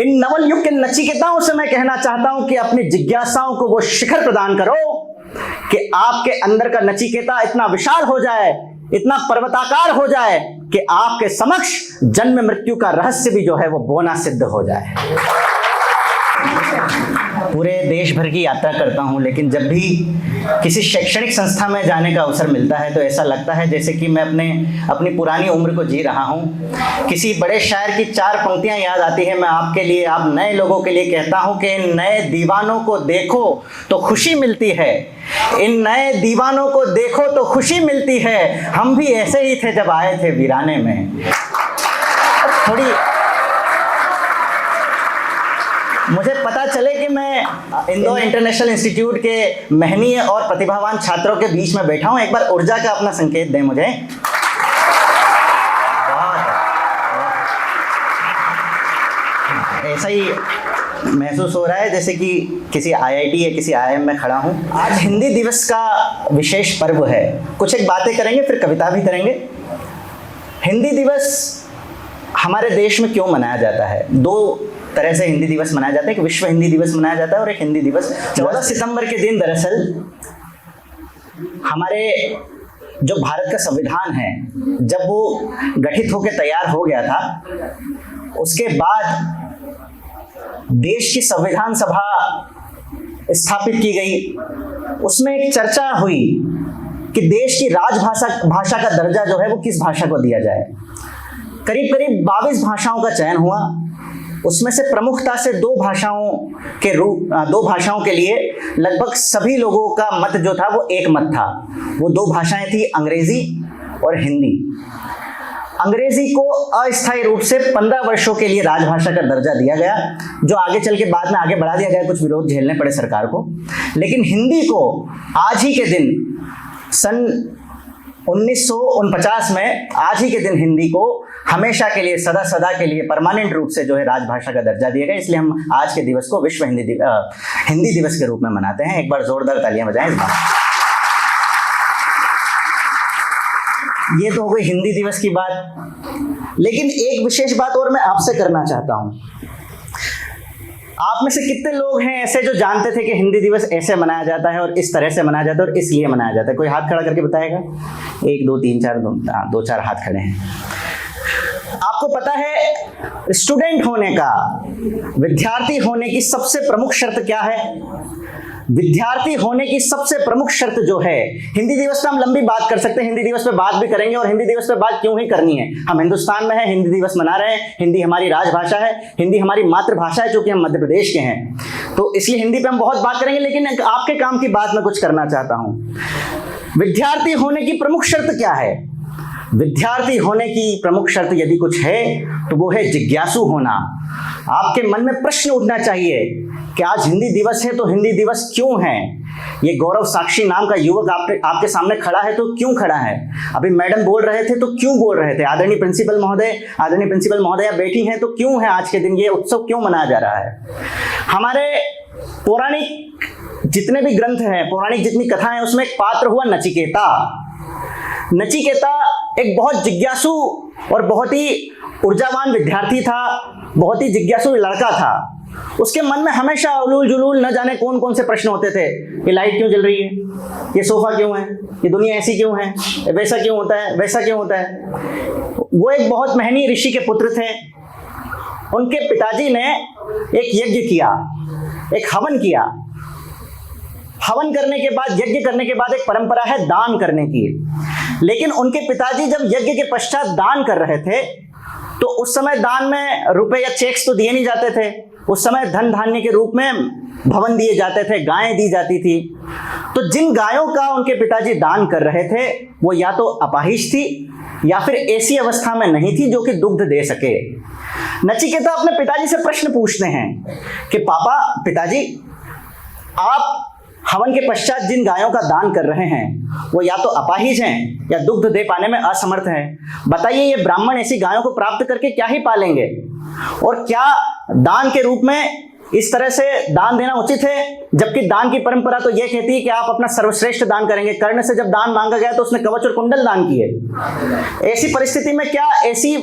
इन नवल युग के नचिकेताओं से मैं कहना चाहता हूं कि अपनी जिज्ञासाओं को वो शिखर प्रदान करो कि आपके अंदर का नचिकेता इतना विशाल हो जाए, इतना पर्वताकार हो जाए कि आपके समक्ष जन्म मृत्यु का रहस्य भी जो है वो बोना सिद्ध हो जाए। पूरे देश भर की यात्रा करता हूं, लेकिन जब भी किसी शैक्षणिक संस्था में जाने का अवसर मिलता है तो ऐसा लगता है जैसे कि मैं अपनी पुरानी उम्र को जी रहा हूं। किसी बड़े शायर की 4 पंक्तियां याद आती है, मैं आपके लिए, आप नए लोगों के लिए कहता हूं कि इन नए दीवानों को देखो तो खुशी मिलती है, इन नए दीवानों को देखो तो खुशी मिलती है, हम भी ऐसे ही थे जब आए थे वीराने में। थोड़ी मुझे पता चले कि मैं इंदौर इंटरनेशनल इंस्टीट्यूट के महनीय और प्रतिभावान छात्रों के बीच में बैठा हूं। एक बार ऊर्जा का अपना संकेत दें मुझे। ऐसा ही महसूस हो रहा है जैसे कि किसी आईआईटी या किसी आईआईएम में खड़ा हूं। आज हिंदी दिवस का विशेष पर्व है। कुछ एक बातें करेंगे, फिर कविता भी करेंगे। हिंदी दिवस हमारे देश में क्यों मनाया जाता है? 2 तरह से हिंदी दिवस मनाया जाता है। एक विश्व हिंदी दिवस मनाया जाता है और एक हिंदी दिवस। 14 सितंबर के दिन दरअसल हमारे जो भारत का संविधान है, जब वो गठित होकर तैयार हो गया था, उसके बाद देश की संविधान सभा स्थापित की गई। उसमें एक चर्चा हुई कि देश की भाषा का दर्जा जो है वो किस भाषा को दिया जाए। करीब करीब 22 भाषाओं का चयन हुआ। उसमें से प्रमुखता से 2 भाषाओं के लिए लगभग सभी लोगों का मत जो था वो एक मत था। वो 2 भाषाएं थी, अंग्रेजी और हिंदी। अंग्रेजी को अस्थायी रूप से 15 वर्षों के लिए राजभाषा का दर्जा दिया गया, जो आगे चल के बाद में आगे बढ़ा दिया गया, कुछ विरोध झेलने पड़े सरकार को। लेकिन हिंदी को आज ही के दिन सन 1949 में आज ही के दिन हिंदी को हमेशा के लिए, सदा के लिए परमानेंट रूप से जो है राजभाषा का दर्जा दिया गया। इसलिए हम आज के दिवस को विश्व हिंदी दिवस के रूप में मनाते हैं। एक बार जोरदार तालियां बजाएं इस बार। ये तो हो गई हिंदी दिवस की बात, लेकिन एक विशेष बात और मैं आपसे करना चाहता हूं। आप में से कितने लोग हैं ऐसे जो जानते थे कि हिंदी दिवस ऐसे मनाया जाता है और इस तरह से मनाया जाता है और इसलिए मनाया जाता है? कोई हाथ खड़ा करके बताएगा? 1 2 3 4 2 4 हाथ खड़े हैं। आपको पता है स्टूडेंट होने का, विद्यार्थी होने की सबसे प्रमुख शर्त क्या है? विद्यार्थी होने की सबसे प्रमुख शर्त जो है, हिंदी दिवस पे हम लंबी बात कर सकते हैं, हिंदी दिवस पे बात भी करेंगे और हिंदी दिवस पे बात क्यों ही करनी है। हम हिंदुस्तान में हैं, हिंदी दिवस मना रहे हैं, हिंदी हमारी राजभाषा है, हिंदी हमारी मातृभाषा है, जो कि हम मध्य प्रदेश के हैं, तो इसलिए हिंदी पे हम बहुत बात करेंगे। लेकिन आपके काम की बात मैं कुछ करना चाहता हूं। विद्यार्थी होने की प्रमुख शर्त क्या है? विद्यार्थी होने की प्रमुख शर्त यदि कुछ है तो वो है जिज्ञासु होना। आपके मन में प्रश्न उठना चाहिए कि आज हिंदी दिवस है तो हिंदी दिवस क्यों है? ये गौरव साक्षी नाम का युवक आपके सामने खड़ा है तो क्यों खड़ा है? अभी मैडम बोल रहे थे तो क्यों बोल रहे थे? आदरणीय प्रिंसिपल महोदया बैठी हैं तो क्यों है? आज के दिन ये उत्सव क्यों मनाया जा रहा है? हमारे पौराणिक जितने भी ग्रंथ हैं, पौराणिक जितनी कथाएं हैं, उसमें एक पात्र हुआ नचिकेता। नचिकेता एक बहुत जिज्ञासु और बहुत ही ऊर्जावान विद्यार्थी था, बहुत ही जिज्ञासु लड़का था। उसके मन में हमेशा उलूल जुलूल न जाने कौन कौन से प्रश्न होते थे। ये लाइट क्यों जल रही है? ये सोफा क्यों है? ये दुनिया ऐसी क्यों है? वैसा क्यों होता है? वैसा क्यों होता है? वो एक बहुत महनीय ऋषि के पुत्र थे। उनके पिताजी ने एक यज्ञ किया, एक हवन किया। हवन करने के बाद, यज्ञ करने के बाद एक परंपरा है दान करने की। लेकिन उनके पिताजी जब यज्ञ के पश्चात दान कर रहे थे तो उस समय दान में रुपए या चेक्स तो दिए नहीं जाते थे। उस समय धन धान्य के रूप में भवन दिए जाते थे, गायें दी जाती थी। तो जिन गायों का उनके पिताजी दान कर रहे थे वो या तो अपाहिज थी या फिर ऐसी अवस्था में नहीं थी जो कि दुग्ध दे सके। नचिकेता अपने पिताजी से प्रश्न पूछते हैं कि पिताजी, आप हवन के पश्चात जिन गायों का दान कर रहे हैं वो या तो अपाहिज हैं या दुग्ध दे पाने में असमर्थ हैं। बताइए, ये ब्राह्मण ऐसी गायों को प्राप्त करके क्या ही पालेंगे? और क्या दान के रूप में इस तरह से दान देना उचित है? जबकि दान की परंपरा तो यह कहती है कि आप अपना सर्वश्रेष्ठ दान करेंगे। कर्ण से जब दान मांगा गया तो उसने कवच और कुंडल दान किए। ऐसी परिस्थिति में क्या ऐसी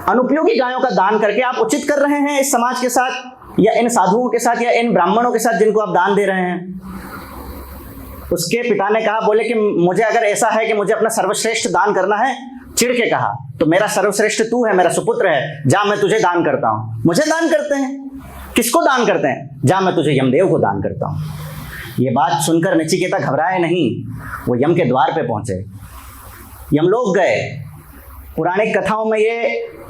अनुपयोगी गायों का दान करके आप उचित कर रहे हैं इस समाज के साथ, या इन साधुओं के साथ, या इन ब्राह्मणों के साथ जिनको आप दान दे रहे हैं। उसके पिता ने कहा, बोले कि मुझे अगर ऐसा है कि मुझे अपना सर्वश्रेष्ठ दान करना है, चिढ़ के कहा, तो मेरा सर्वश्रेष्ठ तू है, मेरा सुपुत्र है, जा मैं तुझे दान करता हूं। मुझे दान करते हैं? किसको दान करते हैं? जा मैं तुझे यमदेव को दान करता हूं। ये बात सुनकर नचिकेता घबराए नहीं, वो यम के द्वार पे पहुंचे। यमलोक गए। पुराणिक कथाओं में ये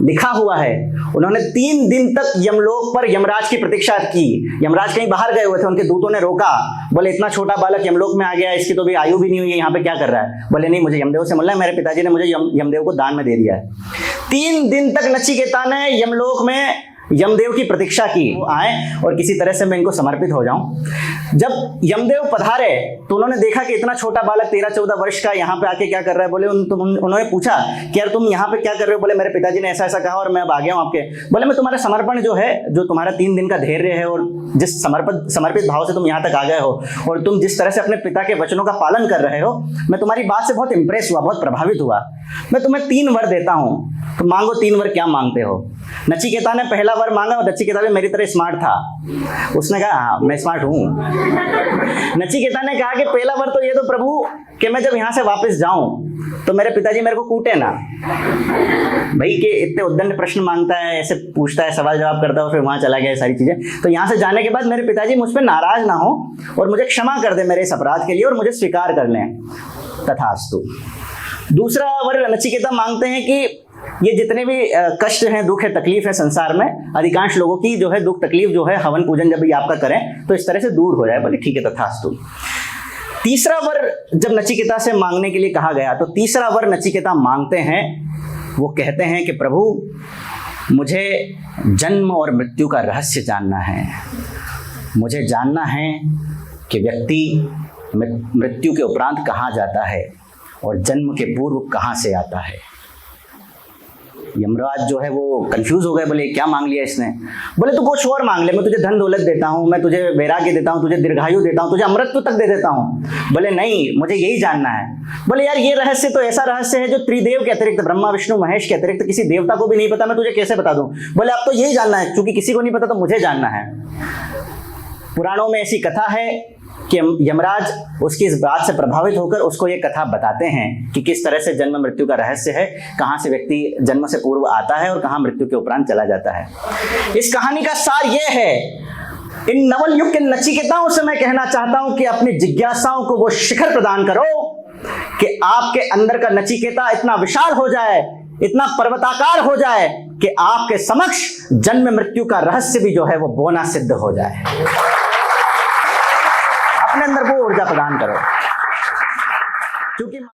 लिखा हुआ है, उन्होंने 3 दिन तक यमलोक पर यमराज की प्रतीक्षा की। यमराज कहीं बाहर गए हुए थे, उनके दूतों ने रोका, बोले इतना छोटा बालक यमलोक में आ गया, इसकी तो भी आयु भी नहीं हुई है, यहाँ पे क्या कर रहा है? बोले नहीं, मुझे यमदेव से मिलना है, मेरे पिताजी ने मुझे यमदेव को दान में दे दिया है। 3 दिन तक नचिकेता ने यमलोक में यमदेव की प्रतीक्षा की, वो आए और किसी तरह से मैं इनको समर्पित हो जाऊं। जब यमदेव पधारे तो उन्होंने देखा कि इतना छोटा बालक 13-14 वर्ष का यहाँ पे आके क्या कर रहा है। बोले उन्होंने पूछा कि यार तुम यहाँ पे क्या कर रहे हो? बोले मेरे पिताजी ने ऐसा ऐसा कहा और मैं अब आ गया हूँ आपके। बोले मैं तुम्हारा समर्पण जो है, जो तुम्हारा 3 दिन का धैर्य है और जिस समर्पित भाव से तुम यहाँ तक आ गए हो और तुम जिस तरह से अपने पिता के वचनों का पालन कर रहे हो, मैं तुम्हारी बात से बहुत इंप्रेस हुआ, बहुत प्रभावित हुआ। मैं तुम्हें 3 वर देता हूँ, तो मांगो 3 वर, क्या मांगते हो? नचिकेता ने पहला वर मांगा और नचिकेता भी मेरी तरह स्मार्ट था। उसने कहा हाँ मैं स्मार्ट हूं। नचिकेता ने कहा कि पहला वर तो ये दो प्रभु कि मैं जब यहां से वापस जाऊं तो मेरे पिताजी मेरे को कूटे ना। भाई कि इतने उद्दंड प्रश्न मांगता है, ऐसे पूछता है, सवाल जवाब करता है और फिर वहां चला गया, सारी चीजें। तो यहां से जाने के बाद मेरे पिताजी मुझ पर नाराज ना हो और मुझे क्षमा कर दे मेरे इस अपराध के लिए और मुझे स्वीकार कर लें। तथास्तु। दूसरा वर नचिकेता मांगते हैं कि ये जितने भी कष्ट हैं, दुख है, तकलीफ है संसार में, अधिकांश लोगों की जो है दुख तकलीफ जो है, हवन पूजन जब भी आपका करें तो इस तरह से दूर हो जाए। बोले ठीक है तथास्तु। तीसरा वर जब नचिकेता से मांगने के लिए कहा गया तो तीसरा वर नचिकेता मांगते हैं, वो कहते हैं कि प्रभु मुझे जन्म और मृत्यु का रहस्य जानना है। मुझे जानना है कि व्यक्ति मृत्यु के उपरांत कहाँ जाता है और जन्म के पूर्व कहाँ से आता है। यमराज जो है वो कंफ्यूज हो गए, बोले क्या मांग लिया इसने? बोले तू कुछ और मांग ले, मैं तुझे धन दौलत देता हूँ, मैं तुझे वैराग्य देता हूँ, तुझे दीर्घायु देता हूँ, तुझे अमृतत्व तक दे देता हूँ। बोले नहीं, मुझे यही जानना है। बोले यार ये रहस्य तो ऐसा रहस्य है जो त्रिदेव के अतिरिक्त, ब्रह्मा विष्णु महेश के अतिरिक्त किसी देवता को भी नहीं पता, मैं तुझे कैसे बता दूं? बोले अब तो यही जानना है, क्योंकि किसी को नहीं पता तो मुझे जानना है। पुराणों में ऐसी कथा है कि यमराज उसकी इस बात से प्रभावित होकर उसको ये कथा बताते हैं कि किस तरह से जन्म मृत्यु का रहस्य है, कहाँ से व्यक्ति जन्म से पूर्व आता है और कहाँ मृत्यु के उपरांत चला जाता है। इस कहानी का सार ये है, इन नवल युग के नचिकेताओं से मैं कहना चाहता हूं कि अपनी जिज्ञासाओं को वो शिखर प्रदान करो कि आपके अंदर का नचिकेता इतना विशाल हो जाए, इतना पर्वताकार हो जाए कि आपके समक्ष जन्म मृत्यु का रहस्य भी जो है वो बोना सिद्ध हो जाए। अपने अंदर वो ऊर्जा प्रदान करो, क्योंकि